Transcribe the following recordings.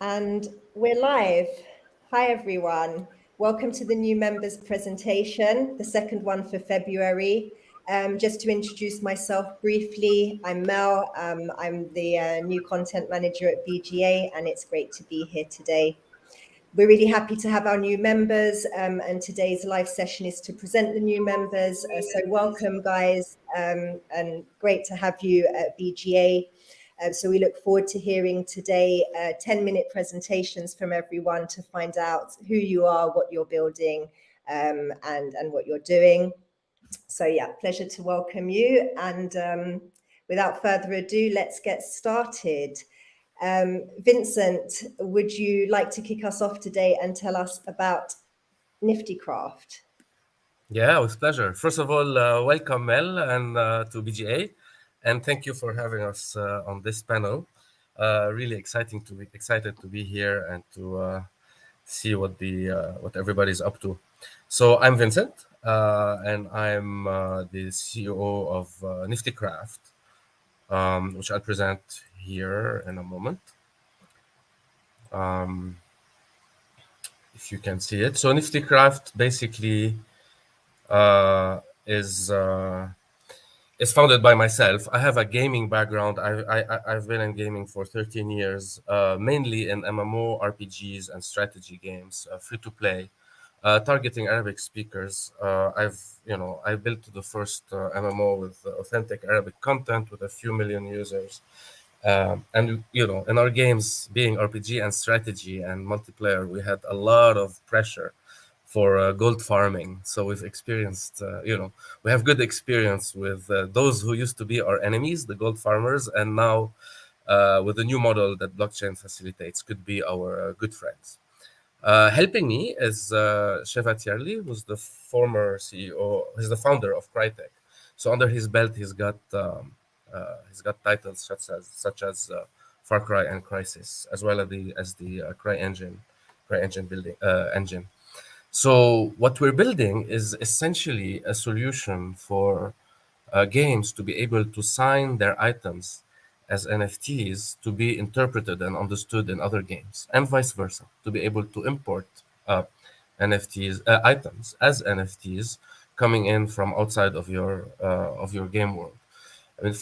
And we're live. Hi, everyone. Welcome to the new members presentation, the second one for February. Just to introduce myself briefly, I'm Mel. I'm the new content manager at BGA, and it's great to be here today. We're really happy to have our new members, and today's live session is to present the new members. So welcome, guys, and great to have you at BGA. So we look forward to hearing today 10-minute presentations from everyone to find out who you are, what you're building, and what you're doing. So yeah, pleasure to welcome you. And without further ado, let's get started. Vincent, would you like to kick us off today and tell us about Niftycraft? Yeah, with pleasure. First of all, welcome Mel and to BGA, and thank you for having us on this panel. Really excited to be here and to see what everybody's up to. So I'm Vincent, and I'm the CEO of Niftycraft, which I'll present here in a moment. If you can see it, so Niftycraft basically is founded by myself. I have a gaming background. I've been in gaming for 13 years, mainly in MMO, RPGs, and strategy games, free to play, targeting Arabic speakers. I built the first MMO with authentic Arabic content with a few million users. And in our games, being RPG and strategy and multiplayer, we had a lot of pressure for gold farming. So we've experienced, we have good experience with those who used to be our enemies, the gold farmers, and now with the new model that blockchain facilitates, could be our good friends. Helping me is Sheva Tierli, who's the former CEO. He's the founder of Crytek. So under his belt, he's got titles such as Far Cry and Crysis, as well as the CryEngine building engine. So what we're building is essentially a solution for games to be able to sign their items as NFTs to be interpreted and understood in other games, and vice versa, to be able to import NFTs items as NFTs coming in from outside of your game world. I mean,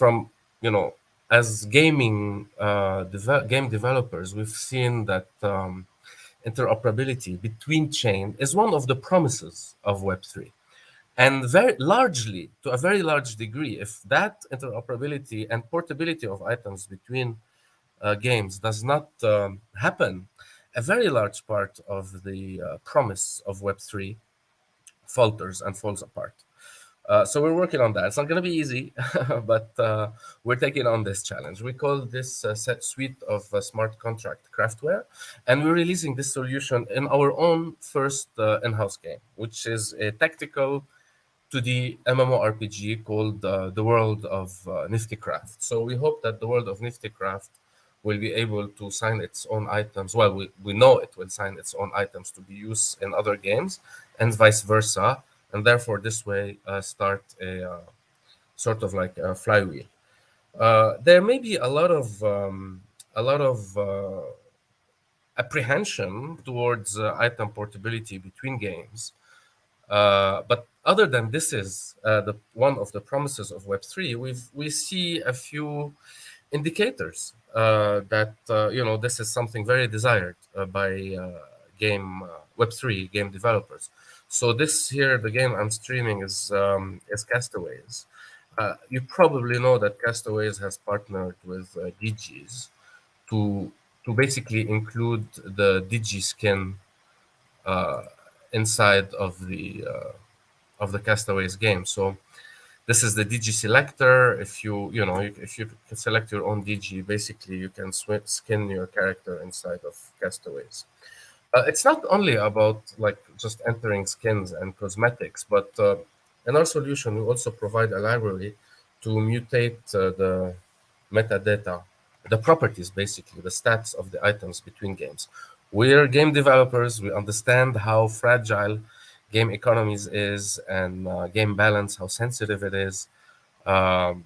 as game developers, we've seen that. Interoperability between chain is one of the promises of Web3. And to a very large degree, if that interoperability and portability of items between games does not happen, a very large part of the promise of Web3 falters and falls apart. So we're working on that. It's not going to be easy, but we're taking on this challenge. We call this set suite of smart contract craftware, and we're releasing this solution in our own first in-house game, which is a tactical 2D MMORPG called The World of Niftycraft. So we hope that The World of Niftycraft will be able to sign its own items. Well, we know it will sign its own items to be used in other games, and vice versa, and therefore this way start a sort of like a flywheel. There may be a lot of apprehension towards item portability between games, but other than this is the one of the promises of Web3, we see a few indicators that this is something very desired by game Web3 game developers. So this here, the game I'm streaming is Castaways. You probably know that Castaways has partnered with Digis to basically include the Digi skin inside of the Castaways game. So this is the Digi selector. If if you can select your own Digi, basically you can skin your character inside of Castaways. It's not only about like just entering skins and cosmetics, but in our solution we also provide a library to mutate the metadata, the properties, basically the stats of the items between games. We're game developers. We understand how fragile game economies is and game balance, how sensitive it is. Um,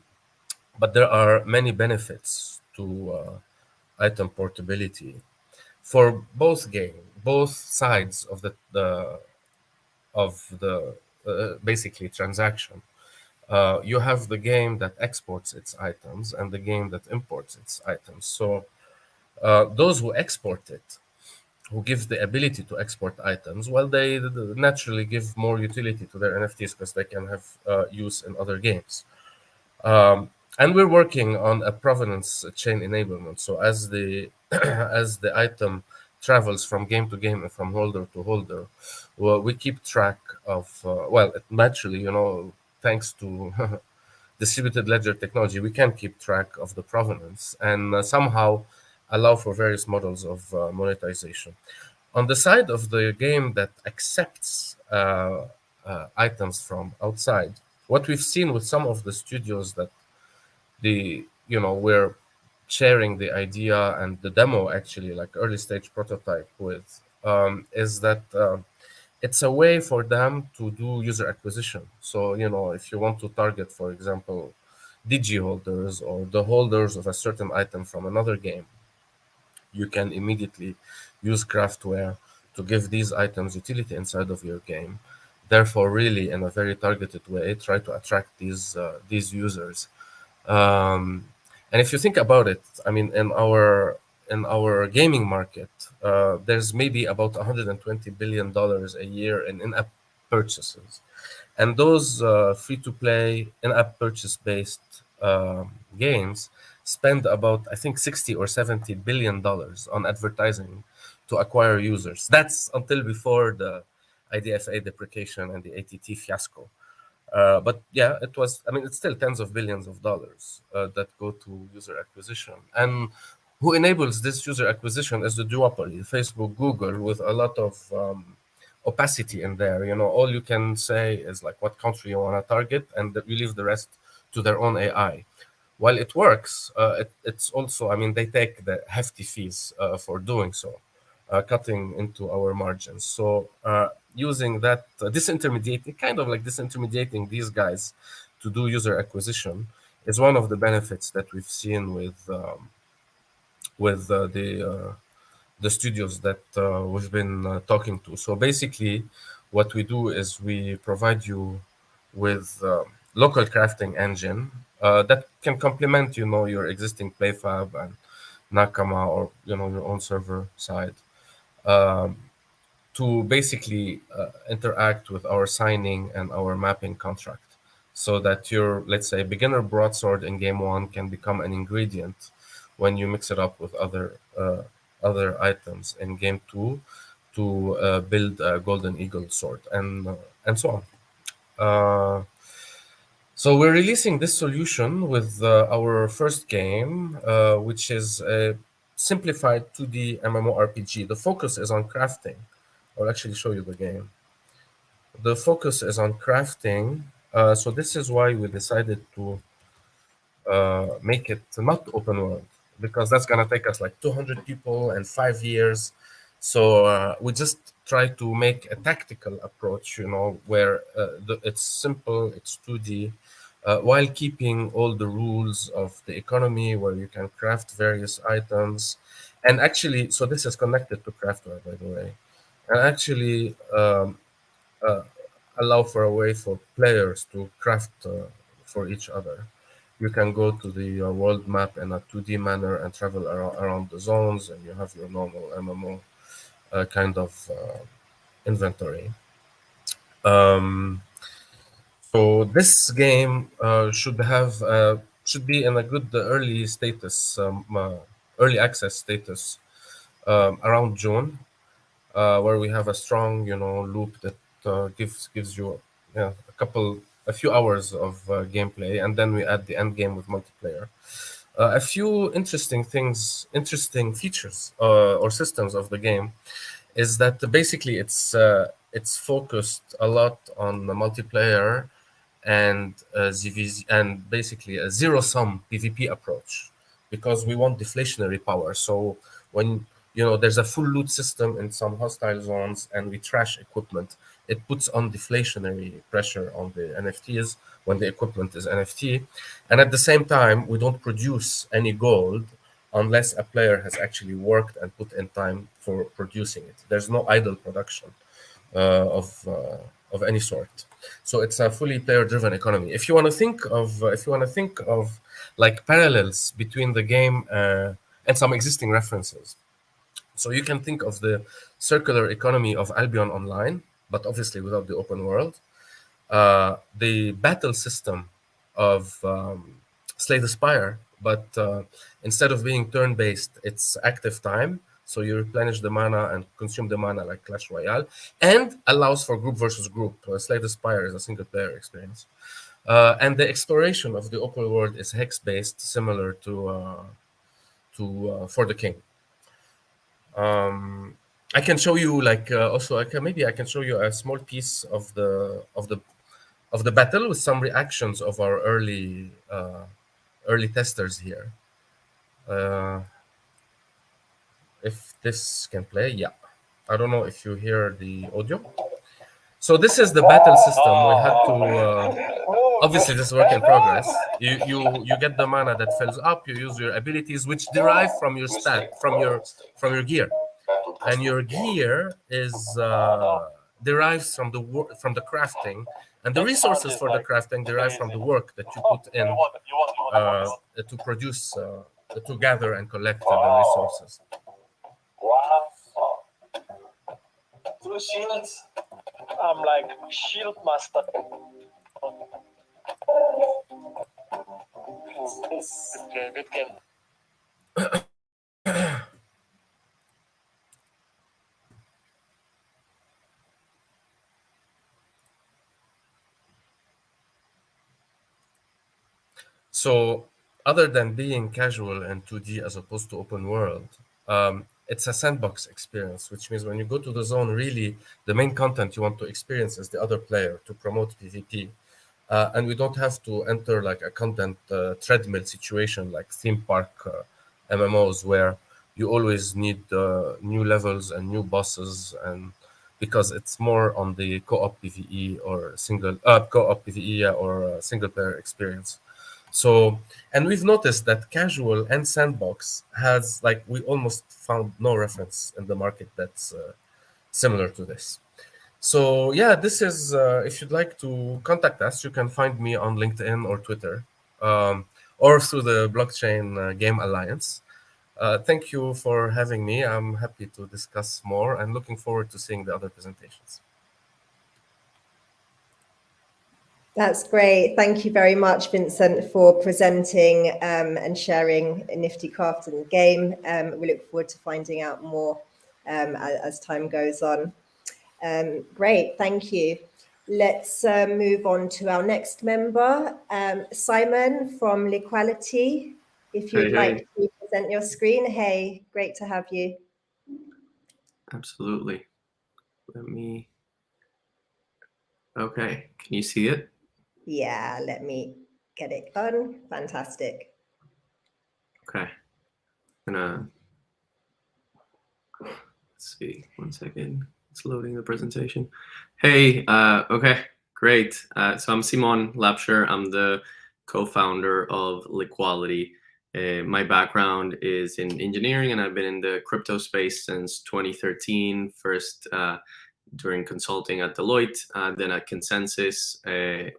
but there are many benefits to item portability. for both sides of the basically transaction. You have the game that exports its items and the game that imports its items. So those who export it, who gives the ability to export items, well, they naturally give more utility to their NFTs because they can have use in other games. And we're working on a provenance chain enablement. So as the as the item travels from game to game and from holder to holder, well, we keep track of naturally, thanks to distributed ledger technology, we can keep track of the provenance and somehow allow for various models of monetization. On the side of the game that accepts items from outside, what we've seen with some of the studios that we're sharing the idea and the demo, actually, like early stage prototype with, is that it's a way for them to do user acquisition. So, if you want to target, for example, DG holders or the holders of a certain item from another game, you can immediately use Craftware to give these items utility inside of your game. Therefore, really, in a very targeted way, try to attract these users. Um, and if you think about it, I mean, in our gaming market, there's maybe about $120 billion a year in in-app purchases, and those free-to-play in-app purchase-based games spend about, I think, 60 or 70 billion dollars on advertising to acquire users. That's until before the IDFA deprecation and the ATT fiasco. But yeah, it was, I mean, it's still tens of billions of dollars that go to user acquisition. And who enables this user acquisition is the duopoly, Facebook, Google, with a lot of opacity in there. All you can say is like what country you want to target, and that you leave the rest to their own AI. While it works, it's also, I mean, they take the hefty fees for doing so, cutting into our margins. So using that, disintermediating, kind of like disintermediating these guys to do user acquisition is one of the benefits that we've seen with the studios that we've been talking to. So basically, what we do is we provide you with local crafting engine that can complement, your existing PlayFab and Nakama, or your own server side, to basically interact with our signing and our mapping contract, so that your, let's say, beginner broadsword in game one can become an ingredient when you mix it up with other items in game two to build a golden eagle sword, and so on. So we're releasing this solution with our first game, which is a simplified 2D MMORPG. The focus is on crafting. I'll actually show you the game. The focus is on crafting. So this is why we decided to make it not open world, because that's gonna take us like 200 people and 5 years. So we just try to make a tactical approach, where it's simple, it's 2D, while keeping all the rules of the economy, where you can craft various items. And actually, so this is connected to Craftware, by the way, and actually allow for a way for players to craft for each other. You can go to the world map in a 2D manner and travel around the zones, and you have your normal MMO kind of inventory. So this game should be in a good early status, early access status around June, where we have a strong, loop that gives you a few hours of gameplay, and then we add the end game with multiplayer. A few interesting features or systems of the game is that basically it's focused a lot on the multiplayer and ZVZ, and basically a zero-sum PvP approach, because we want deflationary power. So when there's a full loot system in some hostile zones and we trash equipment, it puts on deflationary pressure on the NFTs when the equipment is NFT. And at the same time, we don't produce any gold unless a player has actually worked and put in time for producing it. There's no idle production of any sort. So it's a fully player-driven economy. If you want to think of like parallels between the game and some existing references, so you can think of the circular economy of Albion Online, but obviously without the open world. The battle system of Slay the Spire, but instead of being turn-based, it's active time. So you replenish the mana and consume the mana like Clash Royale, and allows for group versus group. Slay the Spire is a single-player experience. And the exploration of the open world is hex-based, similar to For the King. I can show you I can show you a small piece of the battle with some reactions of our early testers here. If this can play, yeah. I don't know if you hear the audio. So this is the battle system. We had to obviously this is work in progress. You get the mana that fills up. You use your abilities, which derive from your stat, from your gear, and your gear is derives from the crafting, and the resources for the crafting derive from the work that you put in to produce, to gather and collect the resources. Through shields, I'm like shield master. It's good game. So other than being casual and 2D as opposed to open world, it's a sandbox experience, which means when you go to the zone, really the main content you want to experience is the other player to promote PvP. And we don't have to enter like a content treadmill situation like theme park MMOs where you always need new levels and new bosses, and because it's more on the co-op PvE or single player experience. So, and we've noticed that casual and sandbox has we almost found no reference in the market that's similar to this. So yeah, this is, if you'd like to contact us, you can find me on LinkedIn or Twitter, or through the Blockchain Game Alliance. Thank you for having me. I'm happy to discuss more and looking forward to seeing the other presentations. That's great. Thank you very much, Vincent, for presenting and sharing a nifty craft in the game. We look forward to finding out more as time goes on. Great, thank you. Let's move on to our next member, Simon from Liquality. If you'd like to present your screen. Hey, great to have you. Absolutely. Okay, can you see it? Yeah, let me get it on. Fantastic. Okay. Let's see, 1 second. It's loading the presentation. Hey, okay, great. So I'm Simon Lapsher. I'm the co-founder of Liquality. My background is in engineering, and I've been in the crypto space since 2013. First, during consulting at Deloitte, then at Consensus,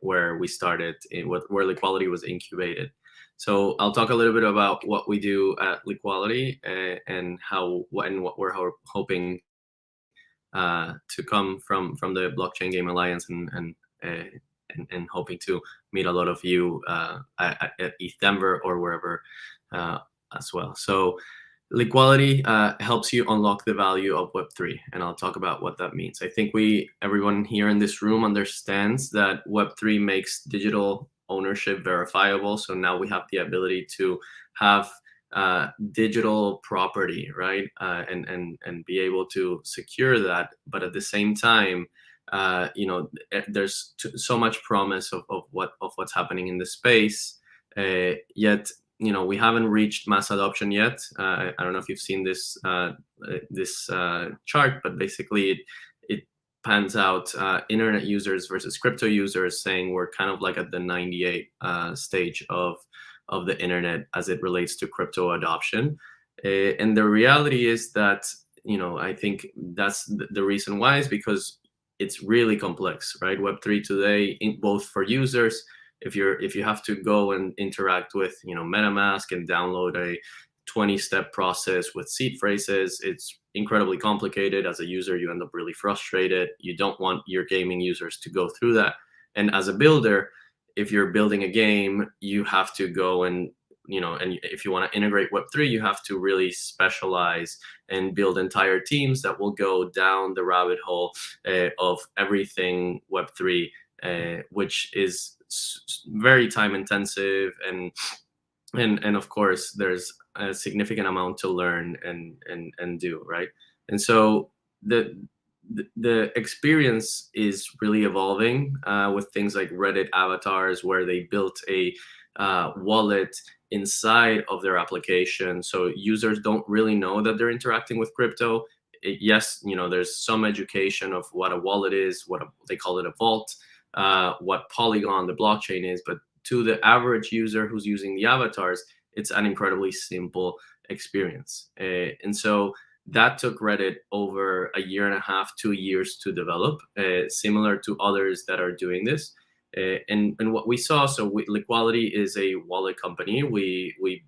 where we started, where Liquality was incubated. So I'll talk a little bit about what we do at Liquality and what we're hoping to come from the Blockchain Game Alliance and hoping to meet a lot of you at ETH Denver or wherever as well. So Liquality helps you unlock the value of Web3, and I'll talk about what that means. I think everyone here in this room understands that Web3 makes digital ownership verifiable. So now we have the ability to have digital property, right? And be able to secure that. But at the same time, there's so much promise of what's happening in the space, yet we haven't reached mass adoption yet. I don't know if you've seen this chart, but basically it pans out internet users versus crypto users, saying we're kind of like at the 98 stage of of the internet as it relates to crypto adoption. And the reality is that, I think that's the reason why is because it's really complex, right? Web3 today, both for users, if you have to go and interact with, MetaMask and download a 20-step process with seed phrases, it's incredibly complicated. As a user, you end up really frustrated. You don't want your gaming users to go through that. And as a builder, if you're building a game, you have to go and if you want to integrate Web3, you have to really specialize and build entire teams that will go down the rabbit hole of everything Web3, which is very time intensive, and of course there's a significant amount to learn and do, right? And so the experience is really evolving with things like Reddit avatars, where they built a wallet inside of their application, so users don't really know that they're interacting with crypto. Yes, there's some education of what a wallet is, they call it a vault, what Polygon, the blockchain, is, but to the average user who's using the avatars, it's an incredibly simple experience. And so that took Reddit over 1.5 to 2 years to develop, similar to others that are doing this. And what we saw, so Liquality is a wallet company. We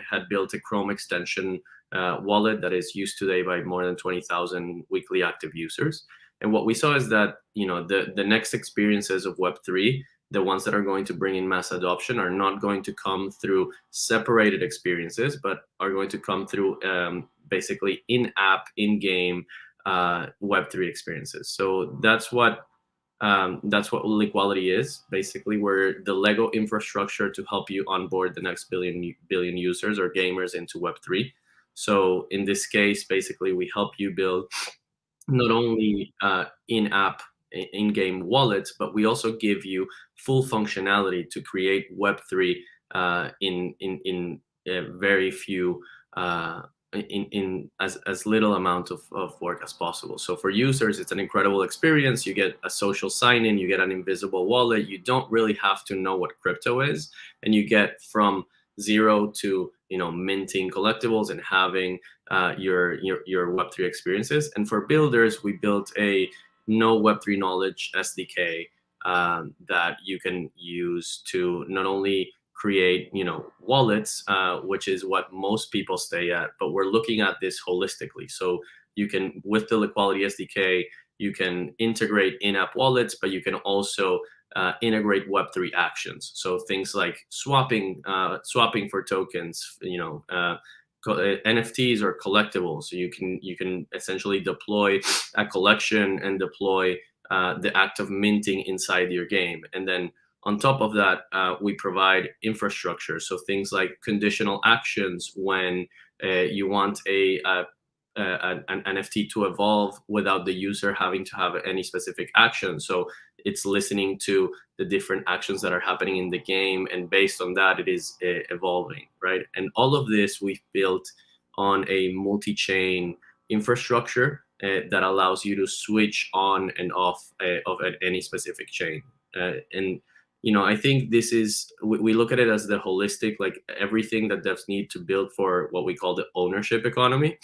had built a Chrome extension wallet that is used today by more than 20,000 weekly active users. And what we saw is that the next experiences of Web3, the ones that are going to bring in mass adoption, are not going to come through separated experiences, but are going to come through basically in-app, in-game Web3 experiences. So that's what Liquality is. Basically, we're the Lego infrastructure to help you onboard the next billion users or gamers into Web3. So in this case, basically, we help you build not only in-app, in-game wallets, but we also give you full functionality to create Web3 in very few in as little amount of work as possible. So for users, it's an incredible experience. You get a social sign-in, you get an invisible wallet. You don't really have to know what crypto is, and you get from zero to minting collectibles and having your Web3 experiences. And for builders, we built a no Web3 knowledge SDK that you can use to not only create wallets, which is what most people stay at, but we're looking at this holistically. So you can, with the Liquality SDK, you can integrate in-app wallets, but you can also integrate Web3 actions. So things like swapping for tokens, NFTs or collectibles. So you can essentially deploy a collection and deploy the act of minting inside your game. And then on top of that, we provide infrastructure. So things like conditional actions when you want an NFT to evolve without the user having to have any specific action. So it's listening to the different actions that are happening in the game, and based on that, it is evolving, right? And all of this we've built on a multi-chain infrastructure that allows you to switch on and off of any specific chain. And I think this is, we look at it as the holistic, like everything that devs need to build for what we call the ownership economy,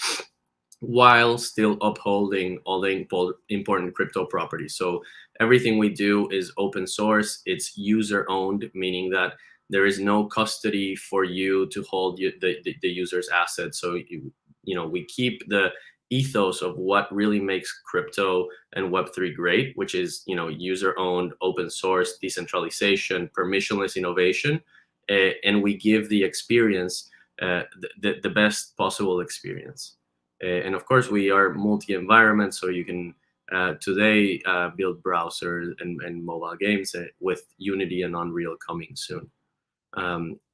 while still upholding all the important crypto properties. So everything we do is open source. It's user owned, meaning that there is no custody for you to hold the user's assets. So we keep the ethos of what really makes crypto and Web3 great, which is user-owned, open source, decentralization, permissionless innovation, and we give the experience the best possible experience. And of course, we are multi-environment, so you can today build browsers and mobile games with Unity and Unreal coming soon.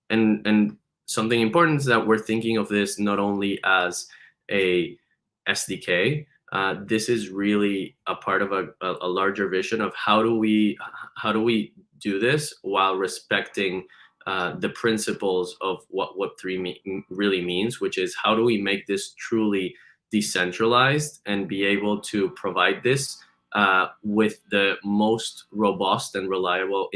And something important is that we're thinking of this not only as a SDK. This is really a part of a larger vision of how do we do this while respecting the principles of what Web3 really means, which is how do we make this truly decentralized and be able to provide this with the most robust and reliable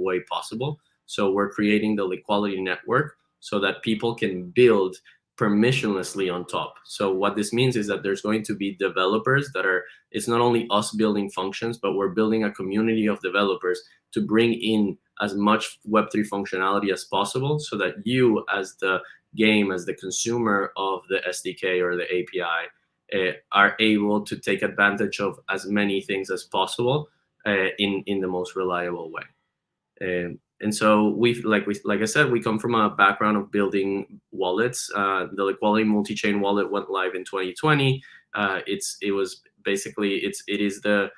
way possible. So we're creating the Liquality network so that people can build permissionlessly on top. So what this means is that there's going to be developers that are, it's not only us building functions, but we're building a community of developers to bring in as much Web3 functionality as possible so that you as the game, as the consumer of the SDK or the API, are able to take advantage of as many things as possible in the most reliable way. And so like I said, we come from a background of building wallets. The Liquality multi-chain wallet went live in 2020. It is the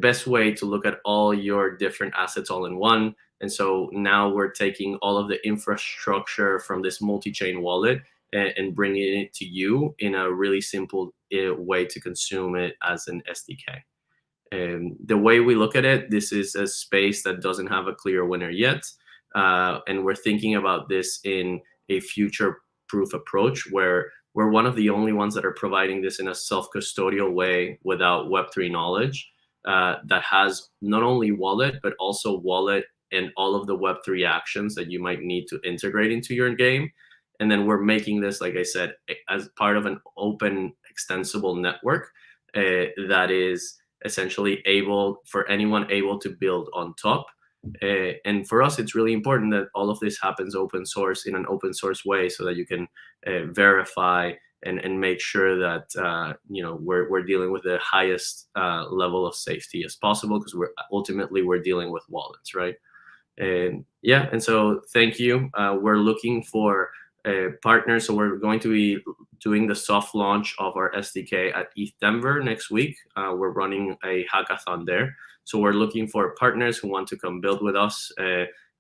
best way to look at all your different assets all in one. And so now we're taking all of the infrastructure from this multi-chain wallet and bringing it to you in a really simple way to consume it as an SDK. The way we look at it, this is a space that doesn't have a clear winner yet. And we're thinking about this in a future-proof approach where we're one of the only ones that are providing this in a self-custodial way without Web3 knowledge that has not only wallet, but also wallet and all of the Web3 actions that you might need to integrate into your game. And then we're making this, like I said, as part of an open, extensible network that is essentially able for anyone able to build on top. And for us, it's really important that all of this happens open source in an open source way so that you can verify and make sure that we're dealing with the highest level of safety as possible, because we're dealing with wallets, right? And yeah, and so thank you. We're looking for partners, so we're going to be doing the soft launch of our SDK at ETH Denver next week. We're running a hackathon there. So we're looking for partners who want to come build with us,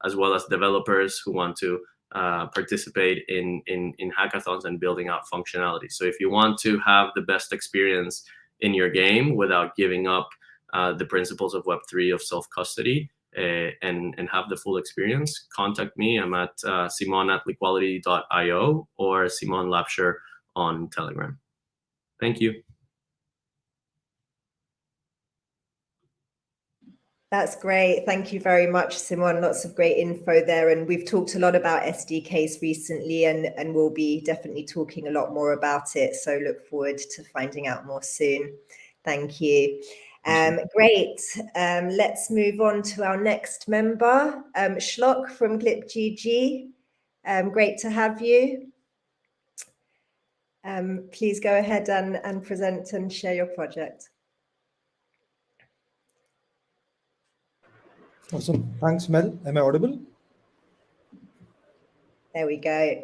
as well as developers who want to participate in hackathons and building out functionality. So if you want to have the best experience in your game without giving up the principles of Web3 of self-custody and have the full experience, contact me. I'm at simon@liquality.io or Simon Lapsher on Telegram. Thank you. That's great. Thank you very much, Simon. Lots of great info there. And we've talked a lot about SDKs recently, and we'll be definitely talking a lot more about it. So look forward to finding out more soon. Thank you. Great. Let's move on to our next member, Shlok from GlipGG. Great to have you. Please go ahead and present and share your project. Awesome. Thanks, Mel. Am I audible? There we go.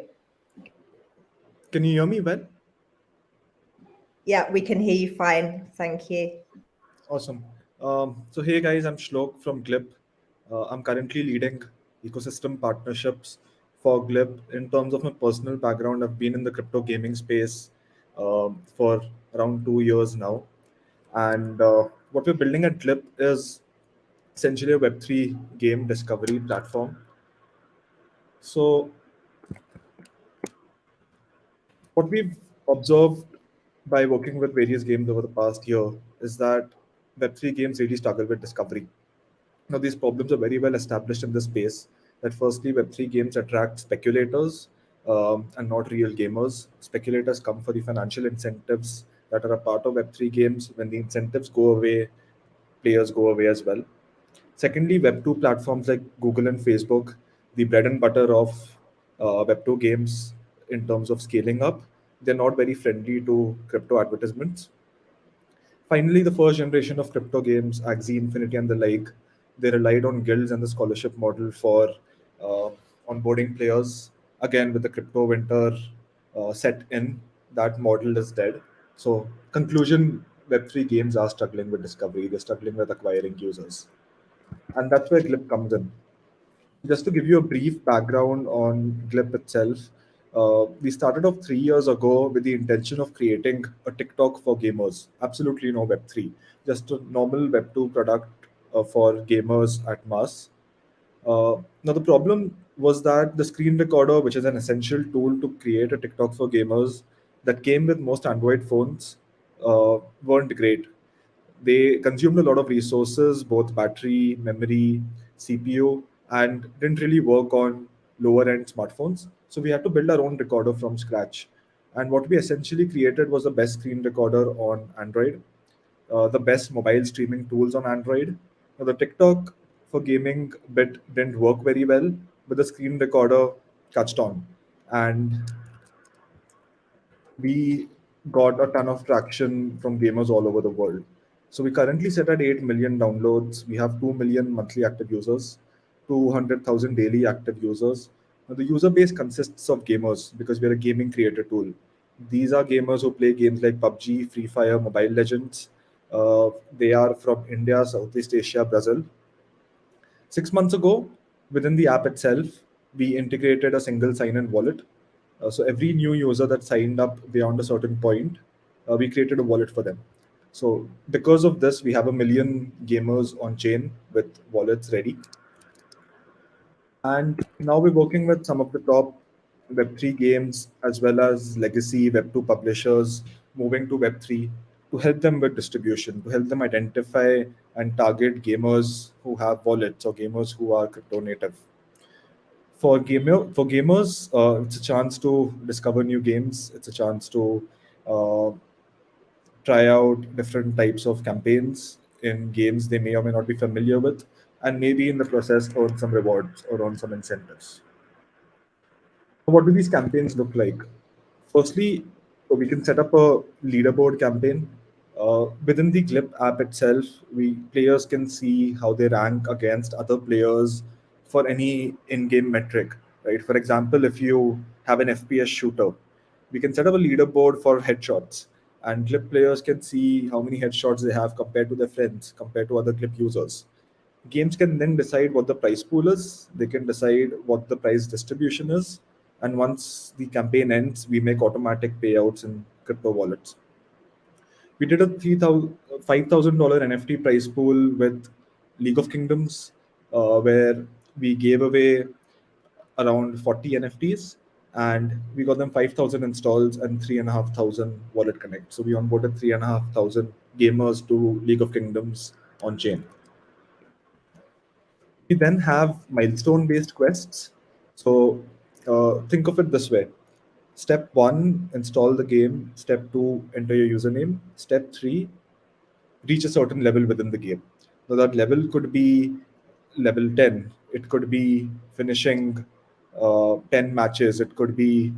Can you hear me well? Yeah, we can hear you fine. Thank you. Awesome. So hey guys, I'm Shlok from Glip. I'm currently leading ecosystem partnerships for Glip. In terms of my personal background, I've been in the crypto gaming space for around 2 years now. And what we're building at Glip is essentially a Web3 game discovery platform. So what we've observed by working with various games over the past year is that Web3 games really struggle with discovery. Now, these problems are very well established in this space, that firstly, Web3 games attract speculators and not real gamers. Speculators come for the financial incentives that are a part of Web3 games. When the incentives go away, players go away as well. Secondly, Web2 platforms like Google and Facebook, the bread and butter of Web2 games in terms of scaling up, they're not very friendly to crypto advertisements. Finally, the first generation of crypto games, Axie Infinity and the like, they relied on guilds and the scholarship model for onboarding players. Again, with the crypto winter set in, that model is dead. So conclusion, Web3 games are struggling with discovery. They're struggling with acquiring users. And that's where Glip comes in. Just to give you a brief background on Glip itself, we started off 3 years ago with the intention of creating a TikTok for gamers. Absolutely no Web3, just a normal Web2 product for gamers at mass. Now, the problem was that the screen recorder, which is an essential tool to create a TikTok for gamers, that came with most Android phones, weren't great. They consumed a lot of resources, both battery, memory, CPU, and didn't really work on lower end smartphones. So we had to build our own recorder from scratch. And what we essentially created was the best screen recorder on Android, the best mobile streaming tools on Android. Now, the TikTok for gaming bit didn't work very well, but the screen recorder catched on. And we got a ton of traction from gamers all over the world. So we currently sit at 8 million downloads. We have 2 million monthly active users, 200,000 daily active users. Now, the user base consists of gamers because we're a gaming creator tool. These are gamers who play games like PUBG, Free Fire, Mobile Legends. They are from India, Southeast Asia, Brazil. 6 months ago, within the app itself, we integrated a single sign-in wallet. So every new user that signed up beyond a certain point, we created a wallet for them. So because of this, we have 1 million gamers on chain with wallets ready. And now we're working with some of the top Web3 games as well as legacy Web2 publishers moving to Web3 to help them with distribution, to help them identify and target gamers who have wallets or gamers who are crypto native. For gamers, it's a chance to discover new games. It's a chance to uh, try out different types of campaigns in games they may or may not be familiar with, and maybe in the process earn some rewards or earn some incentives. What do these campaigns look like? Firstly, we can set up a leaderboard campaign. Within the Glip app itself, we players can see how they rank against other players for any in-game metric. Right. For example, if you have an FPS shooter, we can set up a leaderboard for headshots, and Glip players can see how many headshots they have compared to their friends, compared to other Glip users. Games can then decide what the price pool is. They can decide what the price distribution is. And once the campaign ends, we make automatic payouts in crypto wallets. We did a $5,000 NFT prize pool with League of Kingdoms, where we gave away around 40 NFTs, and we got them 5,000 installs and 3,500 wallet connect. So we onboarded 3,500 gamers to League of Kingdoms on chain. We then have milestone based quests. So think of it this way: step one, install the game; step two, enter your username; step three, reach a certain level within the game. Now, that level could be level 10, it could be finishing 10 matches, it could be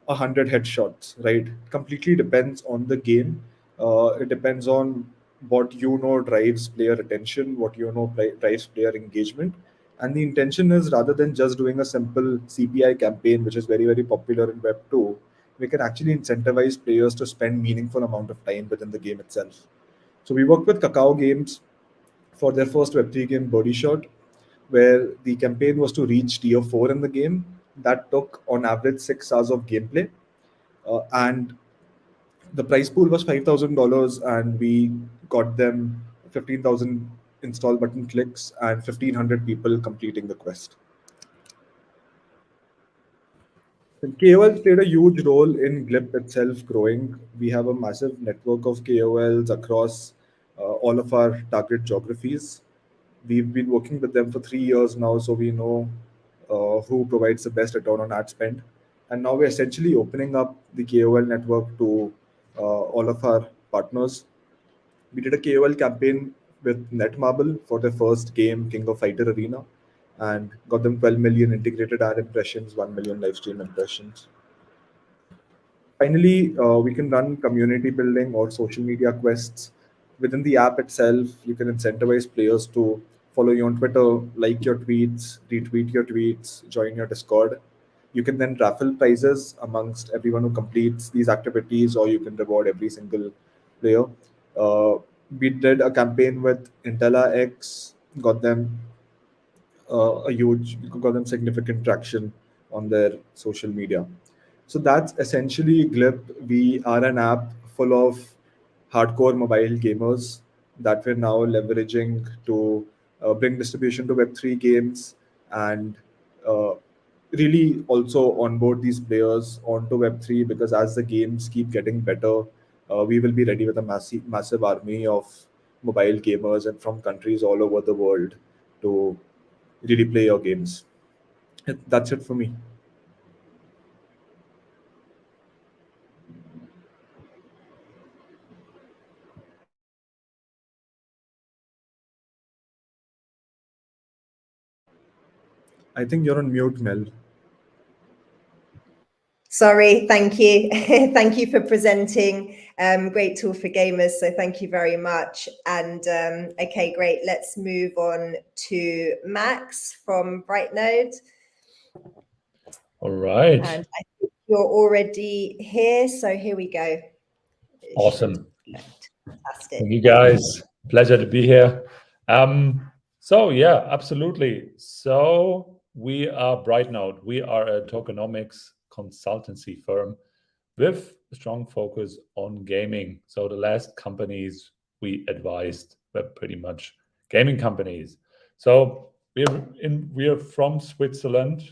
100 headshots, right? Completely depends on the game. It depends on what you know drives player attention, what you know drives player engagement. And the intention is, rather than just doing a simple CPI campaign, which is very, very popular in Web 2, we can actually incentivize players to spend meaningful amount of time within the game itself. So we worked with Kakao Games for their first Web3 game, Birdie Shot, where the campaign was to reach tier 4 in the game. That took on average 6 hours of gameplay. And the prize pool was $5,000, and we got them 15,000 install button clicks and 1,500 people completing the quest. And KOLs played a huge role in Glip itself growing. We have a massive network of KOLs across all of our target geographies. We've been working with them for 3 years now, so we know who provides the best return on ad spend. And now we're essentially opening up the KOL network to all of our partners. We did a KOL campaign with Netmarble for their first game, King of Fighter Arena, and got them 12 million integrated ad impressions, 1 million live stream impressions. Finally, we can run community building or social media quests. Within the app itself, you can incentivize players to follow you on Twitter, like your tweets, retweet your tweets, join your Discord. You can then raffle prizes amongst everyone who completes these activities, or you can reward every single player. Uh, we did a campaign with Intella X, got them got them significant traction on their social media. So that's essentially Glip. We are an app full of hardcore mobile gamers that we're now leveraging to bring distribution to Web3 games, and uh, really also onboard these players onto Web3, because as the games keep getting better, we will be ready with a massive army of mobile gamers and from countries all over the world to really play your games. That's it for me. I think you're on mute, Mel. Sorry, thank you. Thank you for presenting. Great tool for gamers, so thank you very much. And okay, great. Let's move on to Max from Brightnode. All right. And I think you're already here, so here we go. Awesome. Fantastic. Thank you guys. Pleasure to be here. So yeah, absolutely. So we are Brightnode. We are a tokenomics consultancy firm with a strong focus on gaming. So the last companies we advised were pretty much gaming companies. So we're from Switzerland.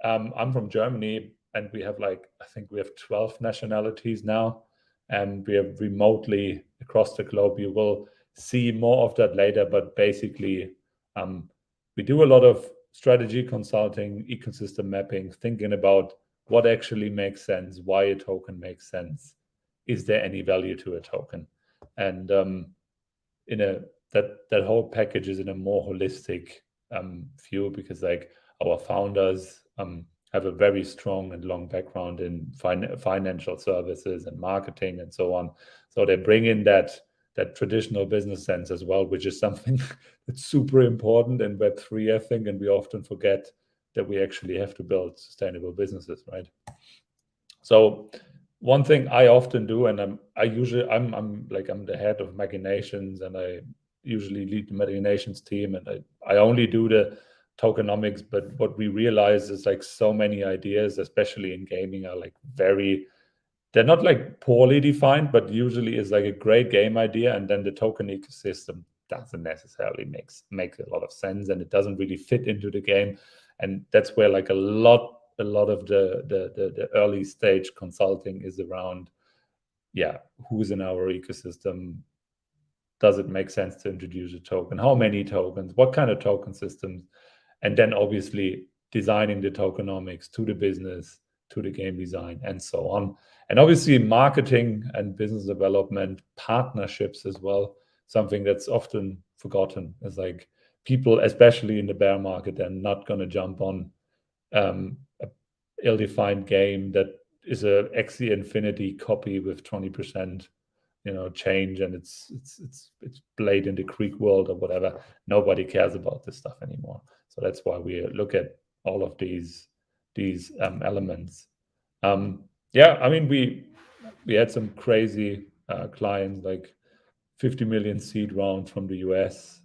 I'm from Germany, and we have I think we have 12 nationalities now, and we are remotely across the globe. You will see more of that later, but basically we do a lot of strategy consulting, ecosystem mapping, thinking about what actually makes sense, why a token makes sense, is there any value to a token, and that whole package is in a more holistic view, because our founders have a very strong and long background in financial services and marketing and so on. So they bring in that traditional business sense as well, which is something that's super important in Web3, I think, and we often forget that we actually have to build sustainable businesses, right? So one thing I often do, and I'm the head of Machinations, and I usually lead the Machinations team, and I only do the tokenomics, but what we realize is so many ideas, especially in gaming, are they're not poorly defined, but usually is a great game idea, and then the token ecosystem doesn't necessarily make a lot of sense, and it doesn't really fit into the game. And that's where a lot of the early stage consulting is around, who's in our ecosystem? Does it make sense to introduce a token? How many tokens? What kind of token systems? And then obviously designing the tokenomics to the business, to the game design, and so on. And obviously marketing and business development, partnerships as well, something that's often forgotten. Is people, especially in the bear market, they're not going to jump on a ill-defined game that is a Axie Infinity copy with 20% change, and it's played in the Greek world or whatever. Nobody cares about this stuff anymore. So that's why we look at all of these elements. I mean, we had some crazy clients, 50 million seed round from the US.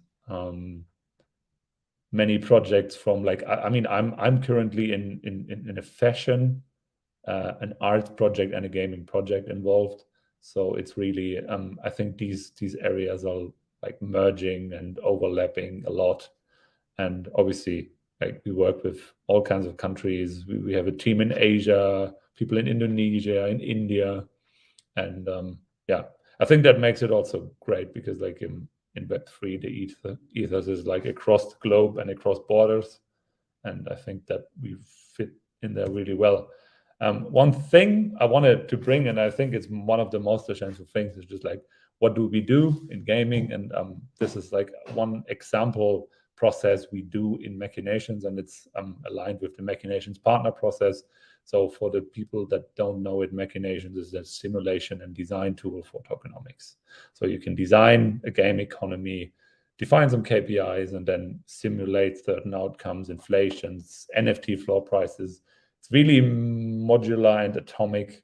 Many projects from I mean, I'm currently in a fashion, an art project, and a gaming project involved. So it's really I think these areas are merging and overlapping a lot. And obviously we work with all kinds of countries. We have a team in Asia, people in Indonesia, in India, and I think that makes it also great, because in Web3 the ethos is across the globe and across borders, and I think that we fit in there really well. One thing I wanted to bring, and I think it's one of the most essential things, is just what do we do in gaming? And this is one example process we do in Machinations, and it's aligned with the Machinations partner process. So for the people that don't know it, Machinations is a simulation and design tool for tokenomics. So you can design a game economy, define some KPIs, and then simulate certain outcomes, inflations, NFT floor prices. It's really modular and atomic,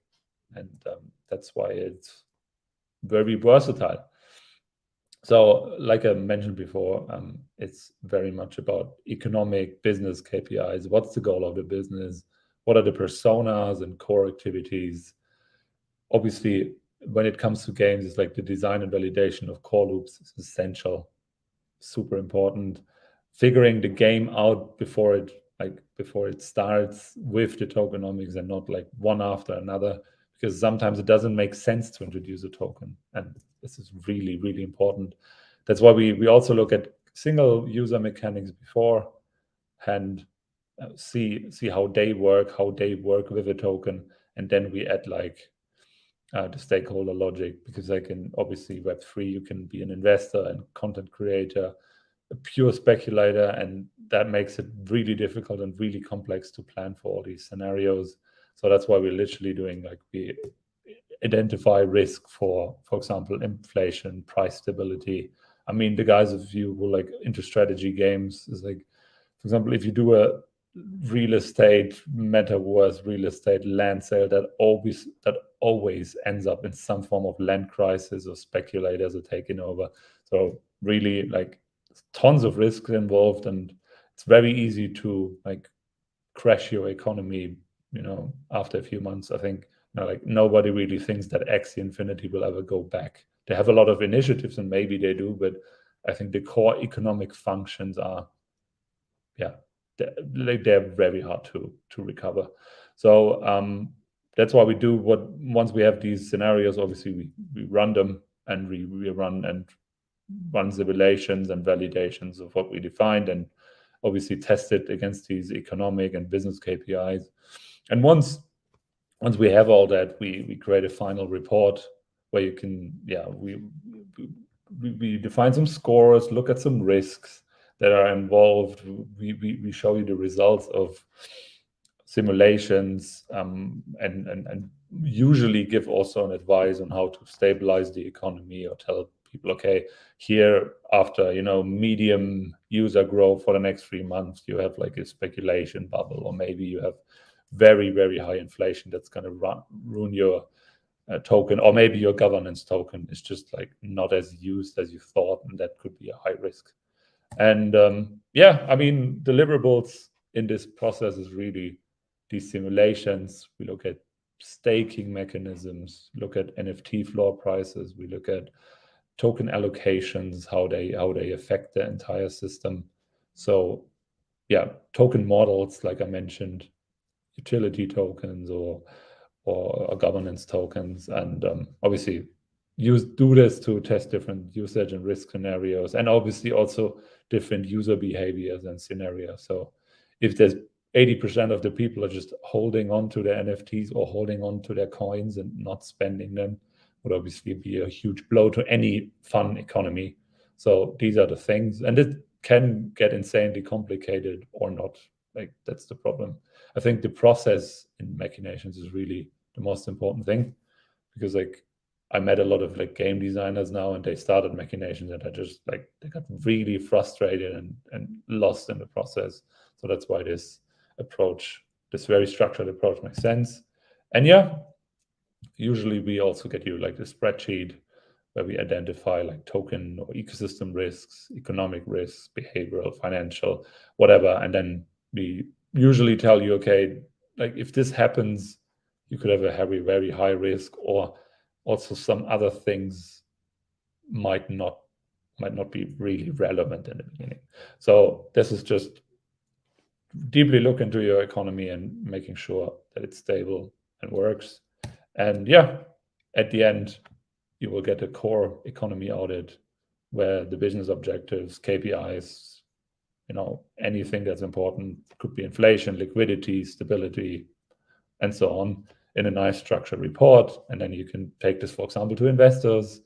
and that's why it's very versatile. So like I mentioned before, it's very much about economic business KPIs. What's the goal of the business? What are the personas and core activities? Obviously, when it comes to games, it's the design and validation of core loops is essential, super important. Figuring the game out before it starts with the tokenomics, and not one after another, because sometimes it doesn't make sense to introduce a token, and this is really, really important. That's why we also look at single user mechanics before, hand, see how they work with a token, and then we add like the stakeholder logic, because like in obviously Web3 you can be an investor and content creator, a pure speculator, and that makes it really difficult and really complex to plan for all these scenarios. So that's why we're literally doing like, we identify risk for example, inflation, price stability. I mean, the guys of you who like into strategy games is like, for example, if you do a real estate metaverse real estate land sale, that always ends up in some form of land crisis, or speculators are taking over. So really like tons of risks involved, and it's very easy to like crash your economy, you know, after a few months. I think, you know, like nobody really thinks that Axie Infinity will ever go back. They have a lot of initiatives, and maybe they do, but I think the core economic functions are, they're very hard to recover. So that's why we do once we have these scenarios, obviously we run them, and we run simulations and validations of what we defined, and obviously test it against these economic and business KPIs. And once we have all that, we create a final report where you can, we define some scores, look at some risks that are involved. We show you the results of simulations, and usually give also an advice on how to stabilize the economy, or tell people, okay, here after, you know, medium user growth for the next 3 months, you have like a speculation bubble, or maybe you have very, very high inflation that's going to ruin your token, or maybe your governance token is just like not as used as you thought, and that could be a high risk. And I mean, deliverables in this process is really these simulations. We look at staking mechanisms, look at NFT floor prices, we look at token allocations, how they affect the entire system. So token models, like I mentioned, utility tokens or governance tokens, and obviously do this to test different usage and risk scenarios, and obviously also different user behaviors and scenarios. So if there's 80% of the people are just holding on to their NFTs or holding on to their coins and not spending them, would obviously be a huge blow to any fun economy. So these are the things, and it can get insanely complicated or not. Like, that's the problem. I think the process in Machinations is really the most important thing, because like I met a lot of like game designers now, and they started Machinations, and they got really frustrated and lost in the process. So that's why this very structured approach makes sense. And usually we also get you like the spreadsheet where we identify like token or ecosystem risks, economic risks, behavioral, financial, whatever. And then we usually tell you, okay, like if this happens, you could have a very, very high risk, or also some other things might not be really relevant in the beginning. So this is just deeply look into your economy and making sure that it's stable and works. And at the end, you will get a core economy audit where the business objectives, KPIs, you know, anything that's important, could be inflation, liquidity, stability, and so on, in a nice structured report. And then you can take this, for example, to investors,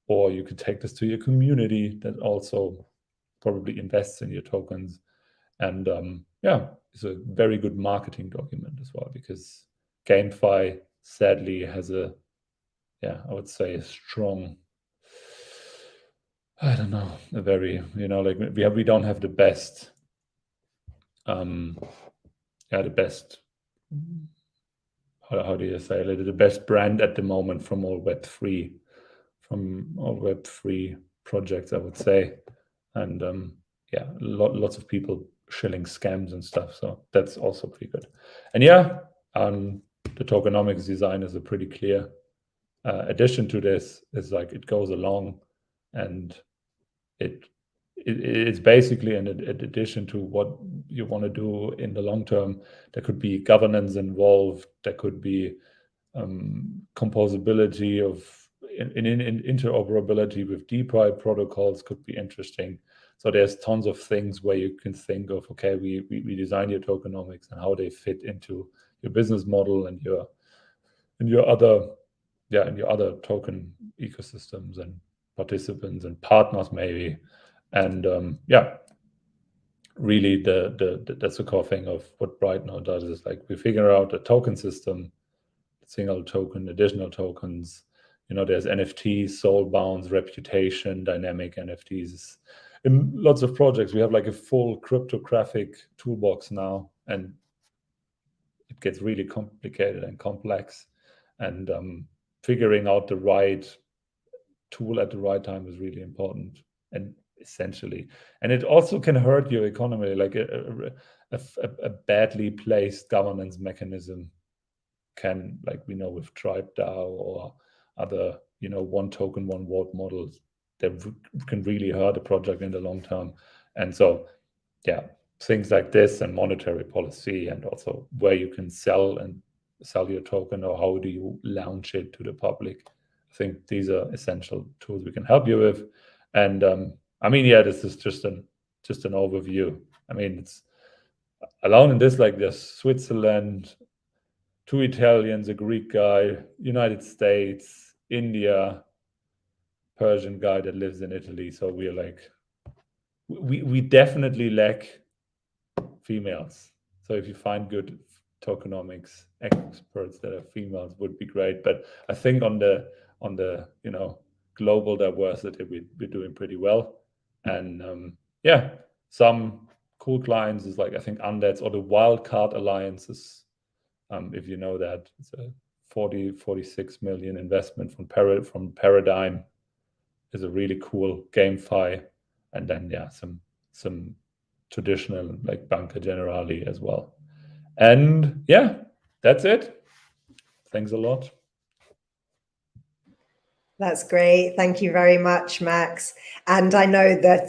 or you could take this to your community that also probably invests in your tokens. And it's a very good marketing document as well, because GameFi sadly has I would say a strong, I don't know, a very, you know, like we don't have the best, the best, how do you say, like the best brand at the moment from all Web3 projects, I would say. And lots of people shilling scams and stuff. So that's also pretty good. And the tokenomics design is a pretty clear addition to this. Is like it goes along, and it's basically an addition to what you want to do in the long term. There could be governance involved. There could be composability of in interoperability with DeFi protocols could be interesting. So there's tons of things where you can think of, okay, we design your tokenomics and how they fit into your business model and your other token ecosystems and participants and partners maybe. And really that's the core thing of what Bright now does, is like we figure out a token system, single token, additional tokens. There's NFTs, soul bounds, reputation, dynamic NFTs. In lots of projects, we have like a full cryptographic toolbox now, and it gets really complicated and complex. And figuring out the right tool at the right time is really important, and essentially, and it also can hurt your economy, like a badly placed governance mechanism can, like we know with Tribe DAO or other, one token, one vote models, that can really hurt a project in the long term. And so, things like this and monetary policy, and also where you can sell your token, or how do you launch it to the public. I think these are essential tools we can help you with. And this is just an overview. It's alone in this, like there's Switzerland, 2 Italians, a Greek guy, United States, India, Persian guy that lives in Italy. So we're like, we definitely lack females. So if you find good tokenomics experts that are females, would be great. But I think on the global diversity, we're doing pretty well. And some cool clients is like, I think Undeads or the Wildcard Alliances. If you know that, it's a 46 million investment from Paradigm. Is a really cool GameFi, and then some traditional like Banca Generali as well. And that's it. Thanks a lot. That's great. Thank you very much, Max. And I know that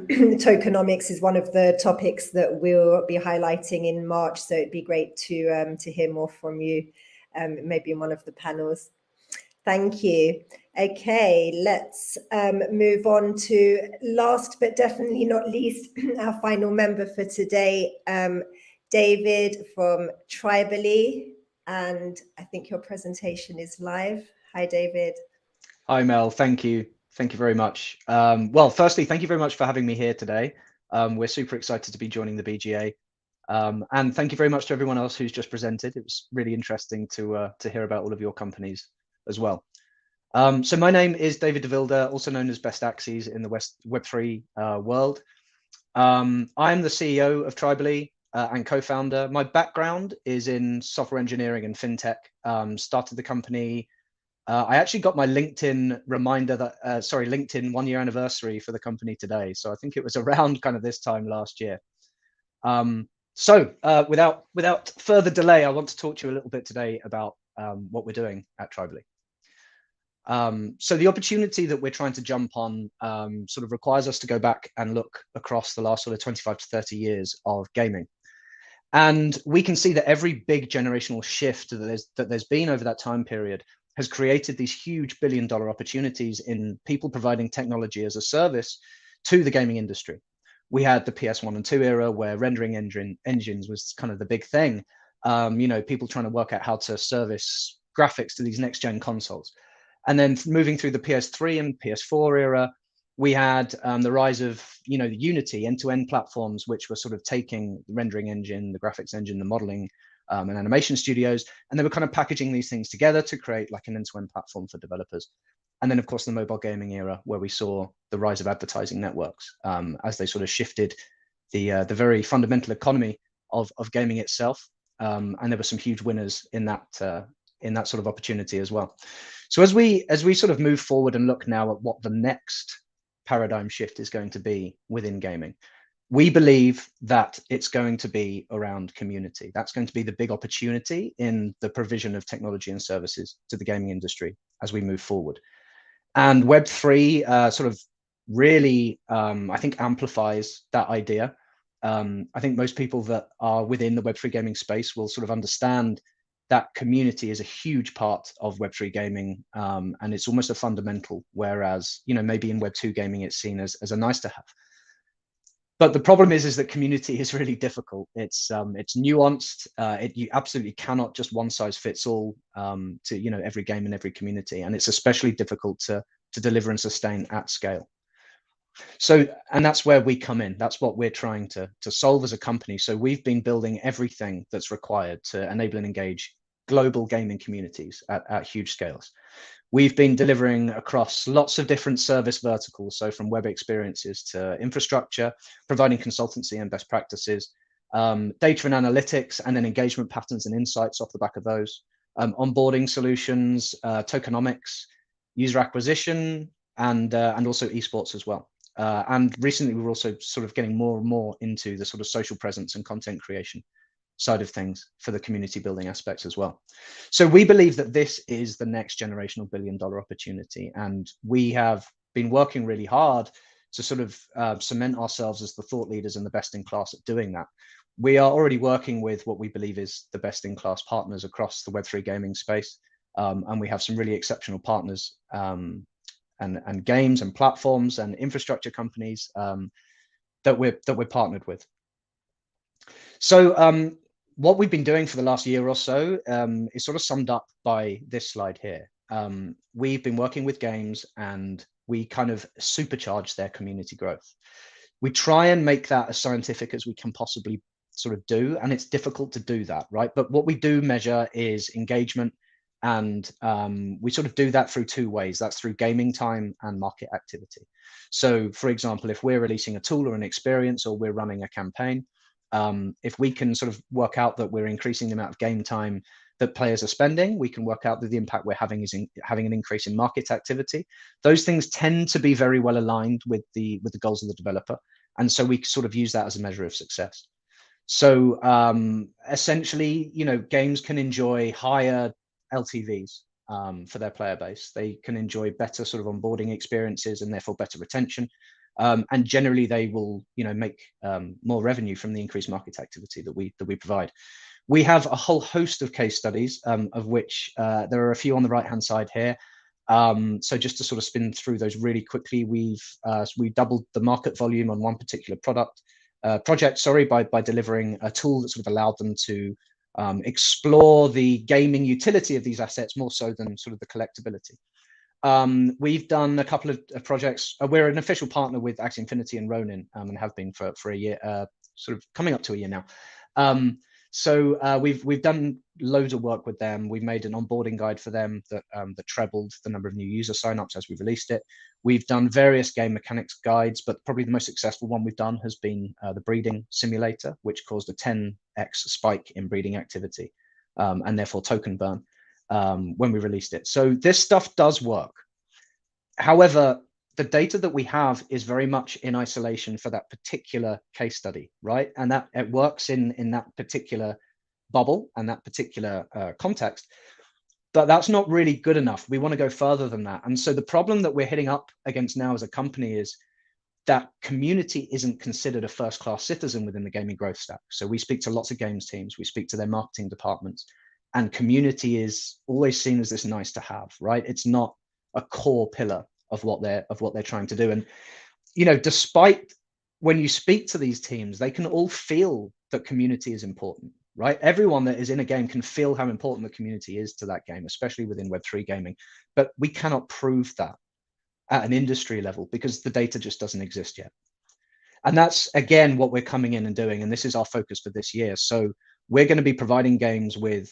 tokenomics is one of the topics that we'll be highlighting in March. So it'd be great to hear more from you, maybe in one of the panels. Thank you. Okay, let's move on to last but definitely not least, our final member for today, David from Tribally. And I think your presentation is live. Hi, David. Hi, Mel. Thank you. Thank you very much. Well, firstly, thank you very much for having me here today. We're super excited to be joining the BGA. And thank you very much to everyone else who's just presented. It was really interesting to hear about all of your companies as well. So my name is David de Wilde, also known as Best Axes in the Web3 world. I am the CEO of Tribally and co-founder. My background is in software engineering and fintech. Started the company. I actually got my LinkedIn reminder that, LinkedIn 1 year anniversary for the company today. So I think it was around kind of this time last year. So without further delay, I want to talk to you a little bit today about what we're doing at Tribally. So the opportunity that we're trying to jump on sort of requires us to go back and look across the last sort of 25 to 30 years of gaming. And we can see that every big generational shift that there's been over that time period has created these huge billion-dollar opportunities in people providing technology as a service to the gaming industry. We had the PS1 and 2 era where rendering engines was kind of the big thing. People trying to work out how to service graphics to these next-gen consoles. And then moving through the PS3 and PS4 era, we had the rise of, the Unity end-to-end platforms, which were sort of taking the rendering engine, the graphics engine, the modeling, and animation studios, and they were kind of packaging these things together to create like an end-to-end platform for developers. And then, of course, the mobile gaming era, where we saw the rise of advertising networks as they sort of shifted the very fundamental economy of gaming itself. And there were some huge winners in that sort of opportunity as well. So as we sort of move forward and look now at what the next paradigm shift is going to be within gaming, we believe that it's going to be around community. That's going to be the big opportunity in the provision of technology and services to the gaming industry as we move forward. And Web3 sort of really, I think, amplifies that idea. I think most people that are within the Web3 gaming space will sort of understand that community is a huge part of Web3 gaming, and it's almost a fundamental, whereas, maybe in Web2 gaming, it's seen as a nice to have. But the problem is that community is really difficult. It's nuanced. You absolutely cannot just one size fits all to every game and every community, and it's especially difficult to deliver and sustain at scale. So, and that's where we come in. That's what we're trying to solve as a company. So we've been building everything that's required to enable and engage global gaming communities at huge scales. We've been delivering across lots of different service verticals, so from web experiences to infrastructure, providing consultancy and best practices, data and analytics, and then engagement patterns and insights off the back of those, onboarding solutions, tokenomics, user acquisition, and also esports as well. And recently, we're also sort of getting more and more into the sort of social presence and content creation side of things for the community building aspects as well. So we believe that this is the next generational billion-dollar opportunity, and we have been working really hard to sort of cement ourselves as the thought leaders and the best in class at doing that. We are already working with what we believe is the best in class partners across the Web3 gaming space, and we have some really exceptional partners and games and platforms and infrastructure companies that we're partnered with. So what we've been doing for the last year or so is sort of summed up by this slide here. We've been working with games, and we kind of supercharge their community growth. We try and make that as scientific as we can possibly sort of do, and it's difficult to do that, right? But what we do measure is engagement, and we sort of do that through two ways. That's through gaming time and market activity. So for example, if we're releasing a tool or an experience, or we're running a campaign, if we can sort of work out that we're increasing the amount of game time that players are spending, we can work out that the impact we're having is having an increase in market activity. Those things tend to be very well aligned with the goals of the developer, and so we sort of use that as a measure of success. So essentially, games can enjoy higher LTVs for their player base. They can enjoy better sort of onboarding experiences and therefore better retention. And generally, they will, make more revenue from the increased market activity that we provide. We have a whole host of case studies, of which there are a few on the right-hand side here. So just to sort of spin through those really quickly, we doubled the market volume on one particular project, by delivering a tool that sort of allowed them to explore the gaming utility of these assets more so than sort of the collectability. We've done a couple of projects. We're an official partner with Axie Infinity and Ronin, and have been for a year, sort of coming up to a year now. So we've done loads of work with them. We've made an onboarding guide for them that trebled the number of new user signups as we released it. We've done various game mechanics guides, but probably the most successful one we've done has been the breeding simulator, which caused a 10x spike in breeding activity, and therefore token burn when we released it. So this stuff does work. However, the data that we have is very much in isolation for that particular case study, right? And that it works in that particular bubble and that particular context, but that's not really good enough. We want to go further than that. And so the problem that we're hitting up against now as a company is that community isn't considered a first-class citizen within the gaming growth stack. So we speak to lots of games teams, we speak to their marketing departments, and community is always seen as this nice to have, right? It's not a core pillar of what they're trying to do. And despite when you speak to these teams, they can all feel that community is important, right? Everyone that is in a game can feel how important the community is to that game, especially within Web3 gaming. But we cannot prove that at an industry level because the data just doesn't exist yet. And that's again what we're coming in and doing, and this is our focus for this year. So we're going to be providing games with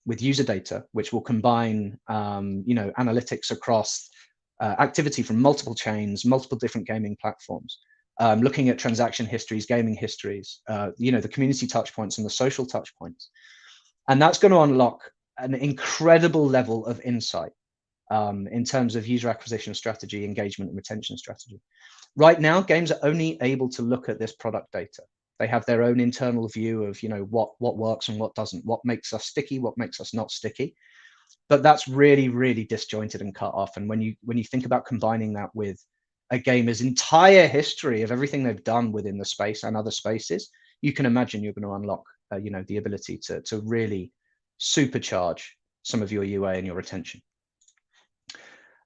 user data, which will combine analytics across activity from multiple chains, multiple different gaming platforms, looking at transaction histories, gaming histories, the community touch points and the social touch points. And that's going to unlock an incredible level of insight in terms of user acquisition strategy, engagement and retention strategy. Right now, games are only able to look at this product data. They have their own internal view of what works and what doesn't, what makes us sticky, what makes us not sticky. But that's really, really disjointed and cut off. And when you think about combining that with a gamer's entire history of everything they've done within the space and other spaces, you can imagine you're going to unlock the ability to really supercharge some of your UA and your retention.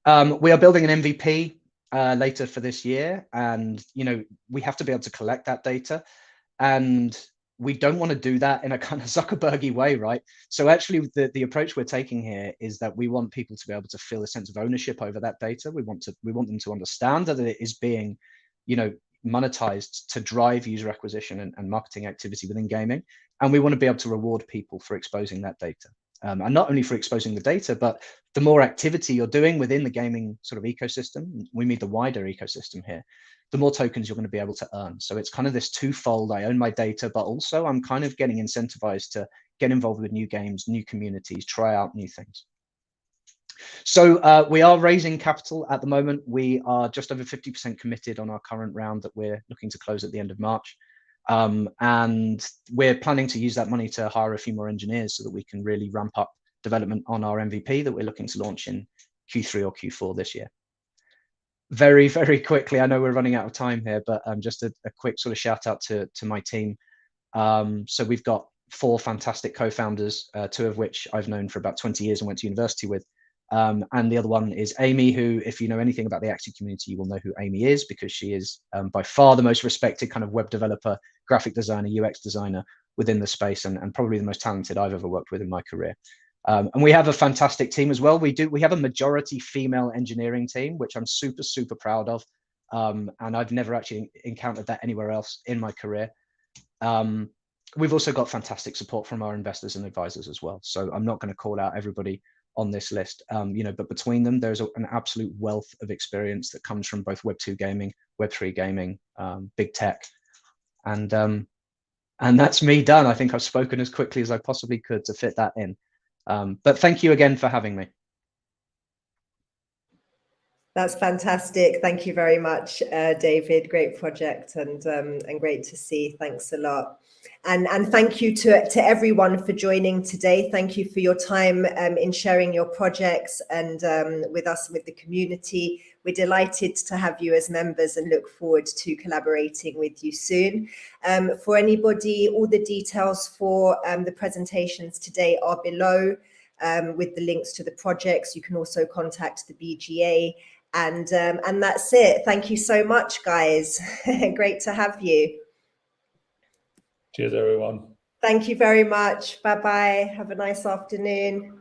We are building an MVP later for this year, and we have to be able to collect that data, and we don't want to do that in a kind of Zuckerbergy way, right? So actually the approach we're taking here is that we want people to be able to feel a sense of ownership over that data. We want them to understand that it is being monetized to drive user acquisition and marketing activity within gaming, and we want to be able to reward people for exposing that data. And not only for exposing the data, but the more activity you're doing within the gaming sort of ecosystem, we mean the wider ecosystem here, the more tokens you're going to be able to earn. So it's kind of this twofold: I own my data, but also I'm kind of getting incentivized to get involved with new games, new communities, try out new things. So we are raising capital at the moment. We are just over 50% committed on our current round that we're looking to close at the end of March. And we're planning to use that money to hire a few more engineers so that we can really ramp up development on our MVP that we're looking to launch in Q3 or Q4 this year. Very, very quickly, I know we're running out of time here, but just a quick sort of shout out to my team. So we've got 4 fantastic co-founders, 2 of which I've known for about 20 years and went to university with. And the other one is Amy, who, if you know anything about the Axie community, you will know who Amy is, because she is by far the most respected kind of web developer, graphic designer, UX designer within the space, and probably the most talented I've ever worked with in my career. And we have a fantastic team as well. We have a majority female engineering team, which I'm super, super proud of. And I've never actually encountered that anywhere else in my career. We've also got fantastic support from our investors and advisors as well. So I'm not going to call out everybody on this list, but between them, there's an absolute wealth of experience that comes from both Web2 gaming, Web3 gaming, big tech, and that's me done. I think I've spoken as quickly as I possibly could to fit that in. But thank you again for having me. That's fantastic. Thank you very much, David. Great project and great to see. Thanks a lot. And thank you to everyone for joining today. Thank you for your time in sharing your projects and with us, with the community. We're delighted to have you as members and look forward to collaborating with you soon. For anybody, all the details for the presentations today are below with the links to the projects. You can also contact the BGA. And that's it. Thank you so much, guys. Great to have you. Cheers, everyone. Thank you very much. Bye-bye. Have a nice afternoon.